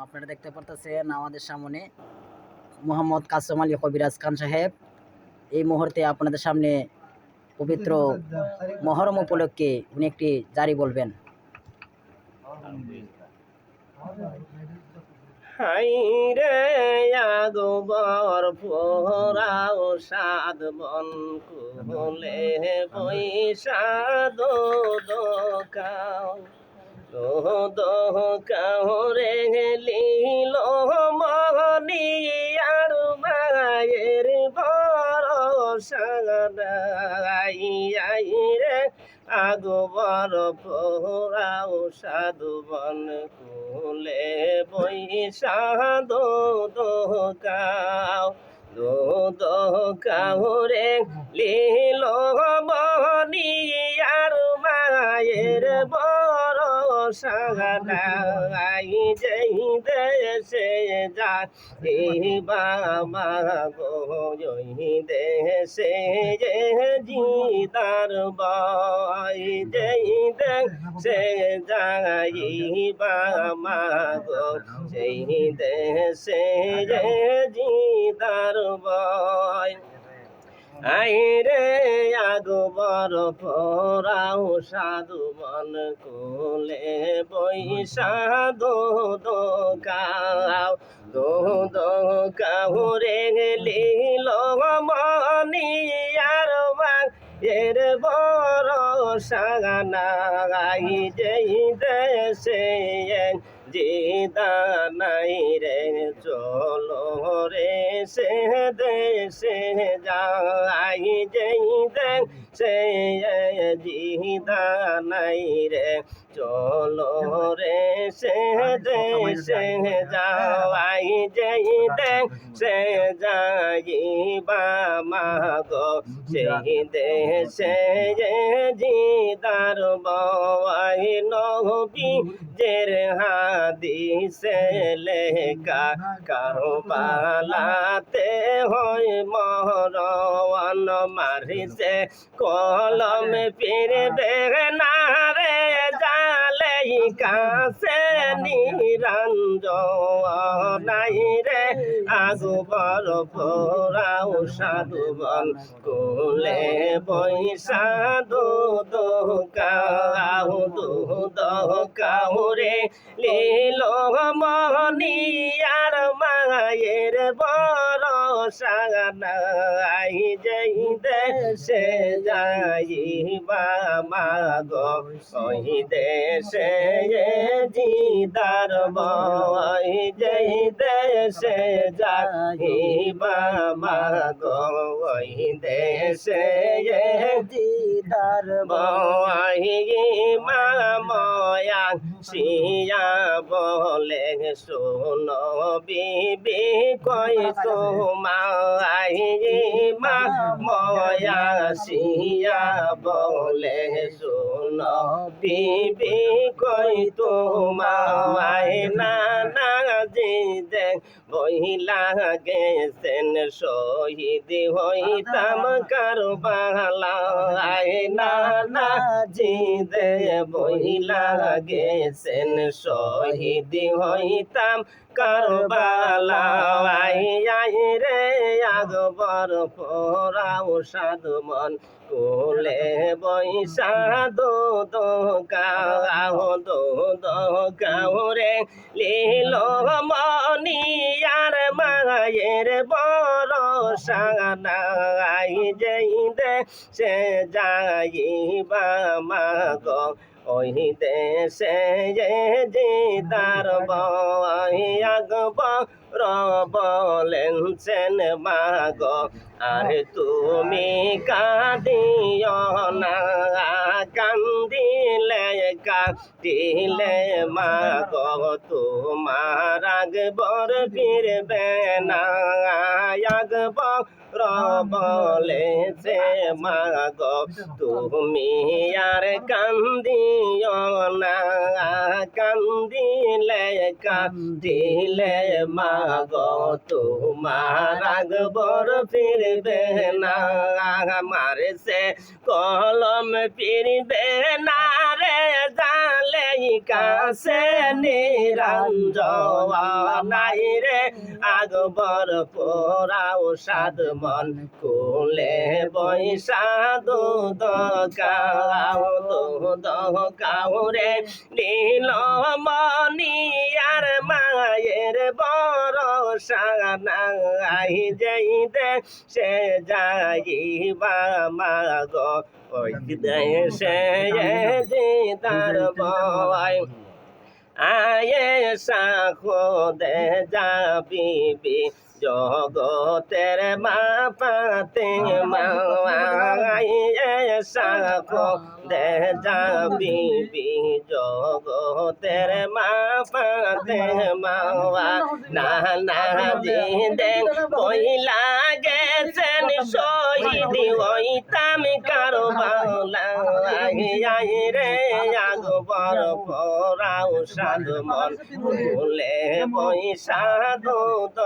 আপনারা দেখতে পারতেছেন আমাদের সামনে মোহাম্মদ কাসেম আলী কবিরাজ খান সাহেব এই মুহূর্তে আপনাদের সামনে পবিত্র মহরম উপলক্ষে উনি একটি জারি বলবেন। হাইরে আগবর পোরাও সাদ বন কুলে বৈশা দোকাও রে লীল মনি আর মায়ের ভরসা রে আগবর পোরাও সাধুবন কুলে বৈশা দোকাও রে লীল মনি আর মায়ের ভরসা যেই দেশে যাই বাবা গো ওই দেশে যে জিদার বয় যেই দেশে যাই বাবা গো সেই দেশে যে জিদার বয়। আইরে আগবর পোরাও সাধুবন কোলে বৈশা দোকাও রে লীল মনি আর এর ভরসা নাই যেই দেশে জিদানাই রে চলো রে সে দেশে যাই যেই দেশে জিদানাই রে চলো রে সে দেশে যাই যেই দেশে যাই বাবা গো সেই দেশে জিদার বয় নবী জের হাদিসে লেখা কারবালাতে হয় মরওয়ান মারিছে কলম ফিরবে না রে জালে কাছে নিরঞ্জনাই রে আগবর পোরাও সাধুবন কোলে বৈশা দোকাও রে লীল মনি আর মায়ের ভরসা নাই যেই দেশে যাই বাবা গো ওই দেশে জিদার বয় যেই দেশে যাই বাবা গো ওই দেশে জিদার বয় মাময়া সিয়া বলে শোনো বিবি কই তোমায় মাময়া সিয়া বলে শোনো বিবি কই তোমায় নানা জিদে বহিলা গেছেন শহীদ হইতাম কারবালায় নানা জিদে বহিলা গেছেন শহীদ হইতাম কারবালায় রে আগবর পোরাও সাধুবন কোলে বৈশা দোকাও রে লীল মনি আর মায়ের ভরসা নাই যেই দেশে যাই বাবা গো ওই দেশে জিদার বয় আগবর বলেন সেন মাগো আর তুমি কাঁদিও না কান্দিলে মাগো তোমার আগবর ফিরবে না আগবর বলেছে মাগো তুমি আর কান্দিও না কান্দিলে মাগো তোমার আগবর ফিরবে না আমার সে কলম ফিরবে না আরে জালে কাছে নিরঞ্জনাই রে আকবর পোড়াও সাদ মন কোলে বৈশা দুধ কাও রে নীল মনি আর মায়ের ভরসা নাই যেই দে সে যাইবা মাগো ওই দেশে দিদার বয় আয়ে সাখো দে যাবি জগতের মা পাতে মায়ে সাখো দে যাবি জগতের মা পাতে মাওয়া না না দিদে কইলা গেছেন শহীদ হইতাম কারো বাংলা রে আকবর পোড়াও সাদ মন ভুলে পয়সা দুধ